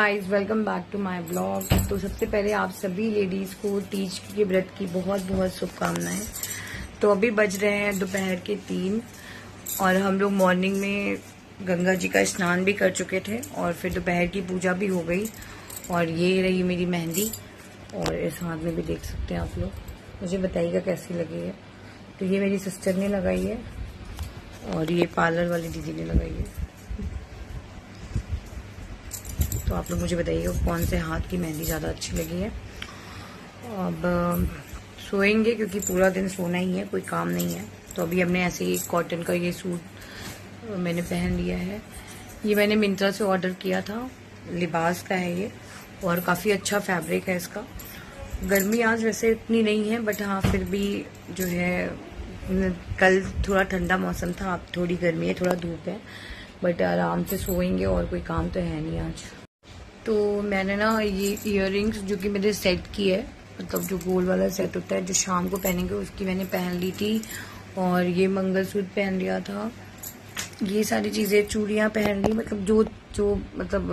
Guys, welcome back to my blog. तो सबसे पहले आप सभी लेडीज़ को तीज के व्रत की बहुत बहुत शुभकामनाएं। तो अभी बज रहे हैं दोपहर के 3 और हम लोग मॉर्निंग में गंगा जी का स्नान भी कर चुके थे और फिर दोपहर की पूजा भी हो गई। और ये रही मेरी मेहंदी और इस हाथ में भी देख सकते हैं आप लोग। मुझे बताइएगा कैसी लगी है। तो ये मेरी सिस्टर ने लगाई है और ये पार्लर वाली दीदी ने लगाई है। तो आप लोग मुझे बताइएगा कौन से हाथ की मेहंदी ज़्यादा अच्छी लगी है। अब सोएंगे क्योंकि पूरा दिन सोना ही है, कोई काम नहीं है। तो अभी हमने ऐसे ही कॉटन का ये सूट मैंने पहन लिया है। ये मैंने मिंत्रा से ऑर्डर किया था, लिबास का है ये और काफ़ी अच्छा फैब्रिक है इसका। गर्मी आज वैसे इतनी नहीं है, बट हाँ फिर भी जो है कल थोड़ा ठंडा मौसम था, अब थोड़ी गर्मी है, थोड़ा धूप है, बट आराम से सोएंगे और कोई काम तो है नहीं आज। तो मैंने ना ये इयररिंग्स जो कि मेरे सेट की है, मतलब जो गोल वाला सेट होता है जो शाम को पहनेंगे, उसकी मैंने पहन ली थी। और ये मंगलसूत्र पहन लिया था, ये सारी चीज़ें, चूड़ियाँ पहन ली। मतलब जो जो मतलब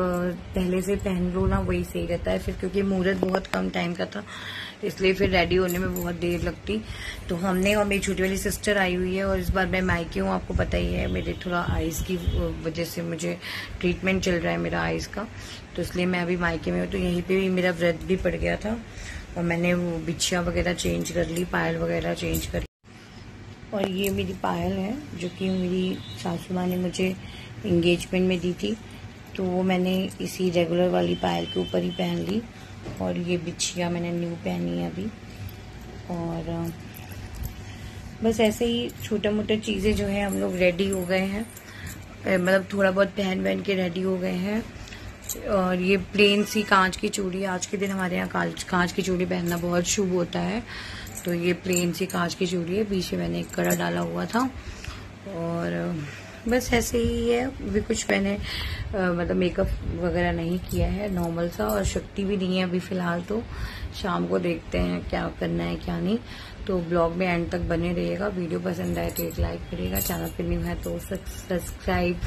पहले से पहन लो ना वही सही रहता है फिर, क्योंकि मुहूर्त बहुत कम टाइम का था इसलिए फिर रेडी होने में बहुत देर लगती। तो हमने, और मेरी छोटी वाली सिस्टर आई हुई है और इस बार मैं मायके हूँ, आपको पता ही है मेरे थोड़ा आइज़ की वजह से मुझे ट्रीटमेंट चल रहा है मेरा आइज़ का, तो इसलिए मैं अभी मायके में हूँ। तो यहीं पे भी मेरा व्रत भी पड़ गया था और मैंने वो बिछिया वगैरह चेंज कर ली, पायल वगैरह चेंज कर ली। और ये मेरी पायल है जो कि मेरी सासू माँ ने मुझे इंगेजमेंट में दी थी, तो वो मैंने इसी रेगुलर वाली पायल के ऊपर ही पहन ली। और ये बिछिया मैंने न्यू पहनी है अभी। और बस ऐसे ही छोटा मोटा चीज़ें जो है हम लोग रेडी हो गए हैं, मतलब थोड़ा बहुत पहन के रेडी हो गए हैं। और ये प्लेन सी कांच की चूड़ी, आज के दिन हमारे यहाँ कांच की चूड़ी पहनना बहुत शुभ होता है। तो ये प्लेन सी कांच की चूड़ी है, बीच में मैंने एक कड़ा डाला हुआ था। और बस ऐसे ही है, अभी कुछ मैंने मतलब मेकअप वगैरह नहीं किया है, नॉर्मल सा। और शक्ति भी नहीं है अभी फ़िलहाल, तो शाम को देखते हैं क्या करना है क्या नहीं। तो ब्लॉग में एंड तक बने रहिएगा। वीडियो पसंद आए तो एक लाइक करिएगा, चैनल पर न्यू है तो सब्सक्राइब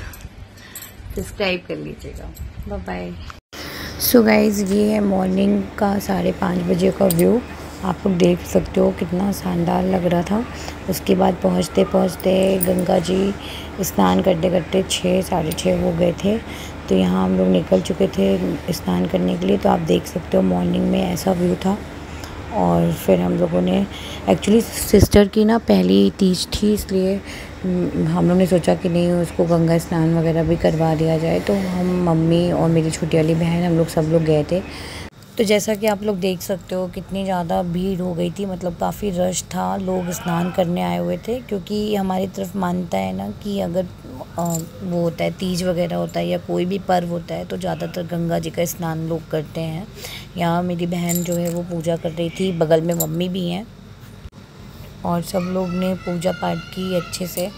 कर लीजिएगा। Bye bye. सो गाइज, ये है मॉर्निंग का 5:30 बजे का व्यू। आप लोग देख सकते हो कितना शानदार लग रहा था। उसके बाद पहुँचते पहुँचते गंगा जी स्नान करते करते 6 साढ़े 6 हो गए थे। तो यहाँ हम लोग निकल चुके थे स्नान करने के लिए। तो आप देख सकते हो मॉर्निंग में ऐसा व्यू था। और फिर हम लोगों ने, एक्चुअली सिस्टर की ना पहली तीज थी, इसलिए हम लोग ने सोचा कि नहीं उसको गंगा स्नान वगैरह भी करवा दिया जाए। तो हम, मम्मी और मेरी छोटी वाली बहन, हम लोग सब लोग गए थे। तो जैसा कि आप लोग देख सकते हो कितनी ज़्यादा भीड़ हो गई थी, मतलब काफ़ी रश था, लोग स्नान करने आए हुए थे। क्योंकि हमारी तरफ मानता है ना कि अगर वो होता है तीज वगैरह होता है या कोई भी पर्व होता है तो ज़्यादातर गंगा जी का स्नान लोग करते हैं। यहाँ मेरी बहन जो है वो पूजा कर रही थी, बगल में मम्मी भी हैं और सब लोग ने पूजा पाठ की अच्छे से।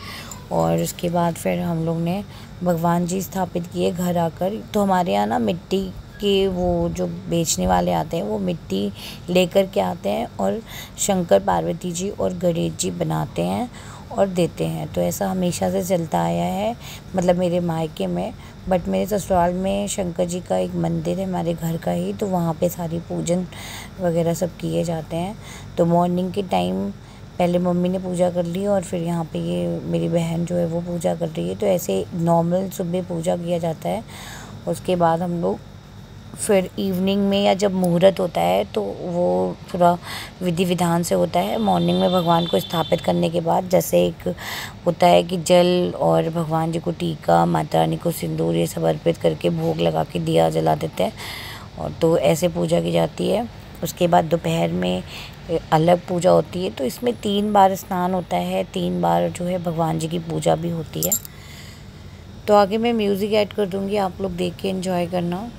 और उसके बाद फिर हम लोग ने भगवान जी स्थापित किए घर आकर। तो हमारे यहाँ ना मिट्टी के वो जो बेचने वाले आते हैं वो मिट्टी लेकर के आते हैं और शंकर पार्वती जी और गणेश जी बनाते हैं और देते हैं। तो ऐसा हमेशा से चलता आया है, मतलब मेरे मायके में। बट मेरे ससुराल में शंकर जी का एक मंदिर है हमारे घर का ही, तो वहाँ पे सारी पूजन वगैरह सब किए जाते हैं। तो मॉर्निंग के टाइम पहले मम्मी ने पूजा कर ली और फिर यहाँ पे ये मेरी बहन जो है वो पूजा कर रही है। तो ऐसे नॉर्मल सुबह पूजा किया जाता है। उसके बाद हम लोग फिर इवनिंग में या जब मुहूर्त होता है तो वो थोड़ा विधि विधान से होता है। मॉर्निंग में भगवान को स्थापित करने के बाद जैसे एक होता है कि जल और भगवान जी को टीका, माता रानी को सिंदूर, ये सब अर्पित करके भोग लगा के दिया जला देते हैं। और तो ऐसे पूजा की जाती है। उसके बाद दोपहर में अलग पूजा होती है। तो इसमें 3 बार स्नान होता है, 3 बार जो है भगवान जी की पूजा भी होती है। तो आगे मैं म्यूज़िक ऐड कर दूँगी, आप लोग देख के एंजॉय करना।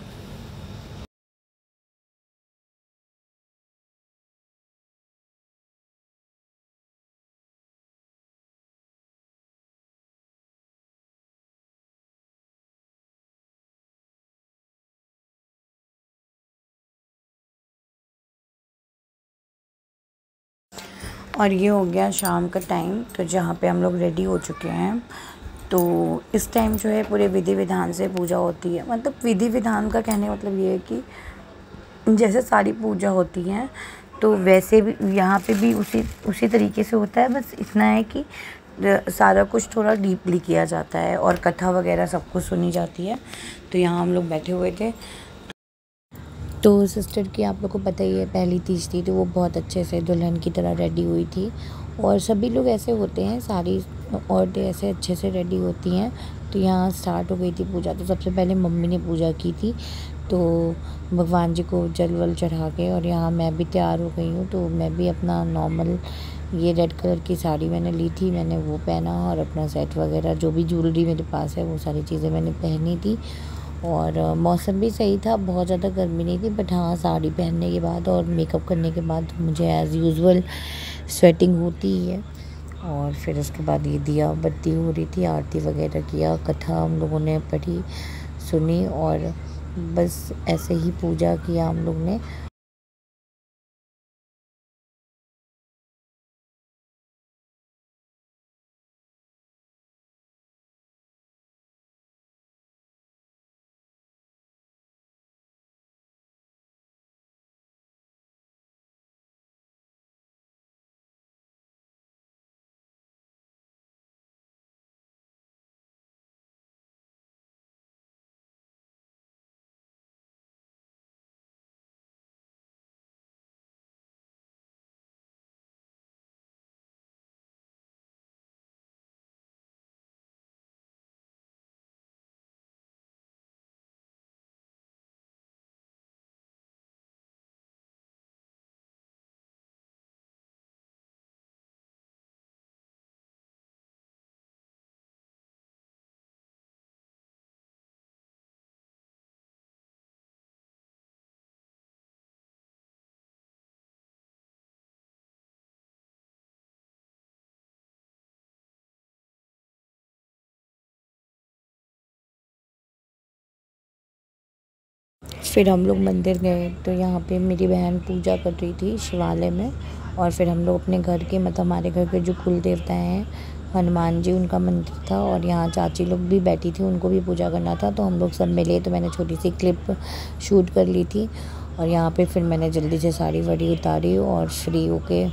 और ये हो गया शाम का टाइम, तो जहाँ पे हम लोग रेडी हो चुके हैं। तो इस टाइम जो है पूरे विधि विधान से पूजा होती है। मतलब विधि विधान का कहने का मतलब ये है कि जैसे सारी पूजा होती है तो वैसे भी यहाँ पे भी उसी तरीके से होता है। बस इतना है कि सारा कुछ थोड़ा डीपली किया जाता है और कथा वगैरह सब कुछ सुनी जाती है। तो यहाँ हम लोग बैठे हुए थे। तो सिस्टर की आप लोग को पता ही है पहली तीज थी, तो वो बहुत अच्छे से दुल्हन की तरह रेडी हुई थी। और सभी लोग ऐसे होते हैं, सारी औरतें ऐसे अच्छे से रेडी होती हैं। तो यहाँ स्टार्ट हो गई थी पूजा। तो सबसे पहले मम्मी ने पूजा की थी, तो भगवान जी को जल वल चढ़ा के, और यहाँ मैं भी तैयार हो गई हूँ। तो मैं भी अपना नॉर्मल ये रेड कलर की साड़ी मैंने ली थी, मैंने वो पहना, और अपना सेट वगैरह जो भी ज्वेलरी मेरे पास है वो सारी चीज़ें मैंने पहनी थी। और मौसम भी सही था, बहुत ज़्यादा गर्मी नहीं थी। बट हाँ, साड़ी पहनने के बाद और मेकअप करने के बाद मुझे एज़ यूजुअल स्वेटिंग होती ही है। और फिर उसके बाद ये दिया बत्ती हो रही थी, आरती वगैरह किया, कथा हम लोगों ने पढ़ी, सुनी, और बस ऐसे ही पूजा किया हम लोग ने। फिर हम लोग मंदिर गए, तो यहाँ पे मेरी बहन पूजा कर रही थी शिवालय में। और फिर हम लोग अपने घर के, मतलब हमारे घर के जो कुल देवता हैं हनुमान जी, उनका मंदिर था। और यहाँ चाची लोग भी बैठी थी, उनको भी पूजा करना था, तो हम लोग सब मिले। तो मैंने छोटी सी क्लिप शूट कर ली थी। और यहाँ पे फिर मैंने जल्दी से साड़ी वाड़ी उतारी और फ्री होके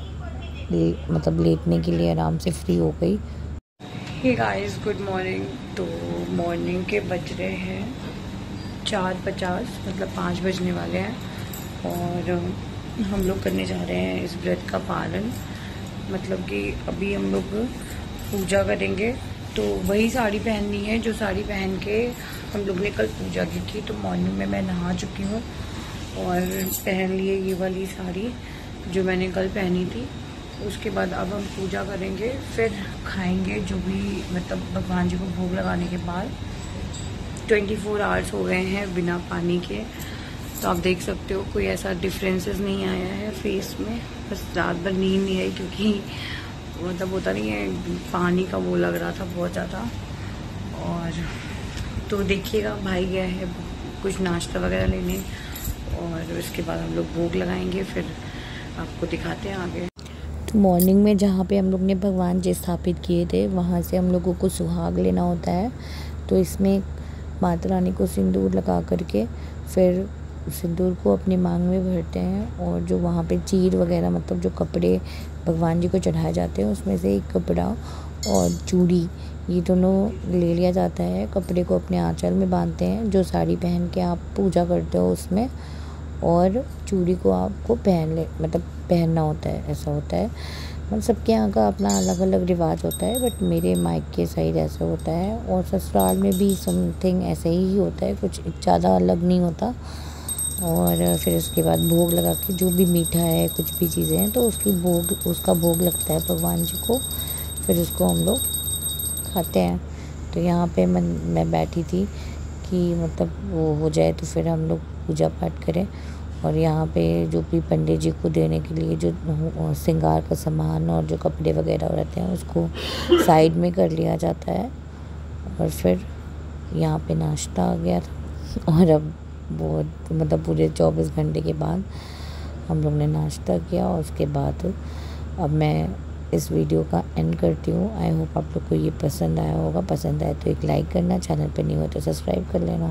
मतलब लेटने के लिए आराम से फ्री हो गई। Hey guys, good morning. तो मॉर्निंग के बज रहे हैं 4:50, मतलब 5 बजने वाले हैं। और हम लोग करने जा रहे हैं इस व्रत का पालन। मतलब कि अभी हम लोग पूजा करेंगे, तो वही साड़ी पहननी है जो साड़ी पहन के हम लोग ने कल पूजा की थी। तो मॉर्निंग में मैं नहा चुकी हूँ और पहन लिए ये वाली साड़ी जो मैंने कल पहनी थी। उसके बाद अब हम पूजा करेंगे, फिर खाएंगे जो भी, मतलब भगवान जी को भोग लगाने के बाद 24 आवर्स हो गए हैं बिना पानी के। तो आप देख सकते हो कोई ऐसा डिफरेंसेस नहीं आया है फेस में। बस रात भर नींद नहीं आई, क्योंकि मतलब होता नहीं है, पानी का वो लग रहा था बहुत ज़्यादा। और तो देखिएगा, भाई गया है कुछ नाश्ता वगैरह लेने, और उसके बाद हम लोग भोग लगाएंगे, फिर आपको दिखाते हैं आगे। तो मॉर्निंग में जहाँ पे हम लोग ने भगवान जी स्थापित किए थे, वहाँ से हम लोगों को सुहाग लेना होता है। तो इसमें माता रानी को सिंदूर लगा करके फिर सिंदूर को अपनी मांग में भरते हैं। और जो वहाँ पे चीर वगैरह, मतलब जो कपड़े भगवान जी को चढ़ाए जाते हैं, उसमें से एक कपड़ा और चूड़ी, ये दोनों ले लिया जाता है। कपड़े को अपने आंचल में बांधते हैं, जो साड़ी पहन के आप पूजा करते हो उसमें, और चूड़ी को आपको मतलब पहनना होता है, ऐसा होता है। मतलब सबके यहाँ का अपना अलग अलग रिवाज होता है, बट मेरे मायके साइड ऐसा होता है। और ससुराल में भी समथिंग ऐसे ही होता है, कुछ ज़्यादा अलग नहीं होता। और फिर उसके बाद भोग लगा के, जो भी मीठा है, कुछ भी चीज़ें हैं, तो उसका भोग लगता है भगवान जी को। फिर उसको हम लोग खाते हैं। तो यहाँ पे मैं बैठी थी कि मतलब वो हो जाए तो फिर हम लोग पूजा पाठ करें। और यहाँ पे जो भी पंडित जी को देने के लिए जो श्रृंगार का सामान और जो कपड़े वगैरह रहते हैं, उसको साइड में कर लिया जाता है। और फिर यहाँ पे नाश्ता आ गया था। और अब बहुत, मतलब पूरे 24 घंटे के बाद हम लोग ने नाश्ता किया। और उसके बाद अब मैं इस वीडियो का एंड करती हूँ। आई होप आप लोग को ये पसंद आया होगा। पसंद आए तो एक लाइक करना, चैनल पे नहीं हो तो सब्सक्राइब कर लेना।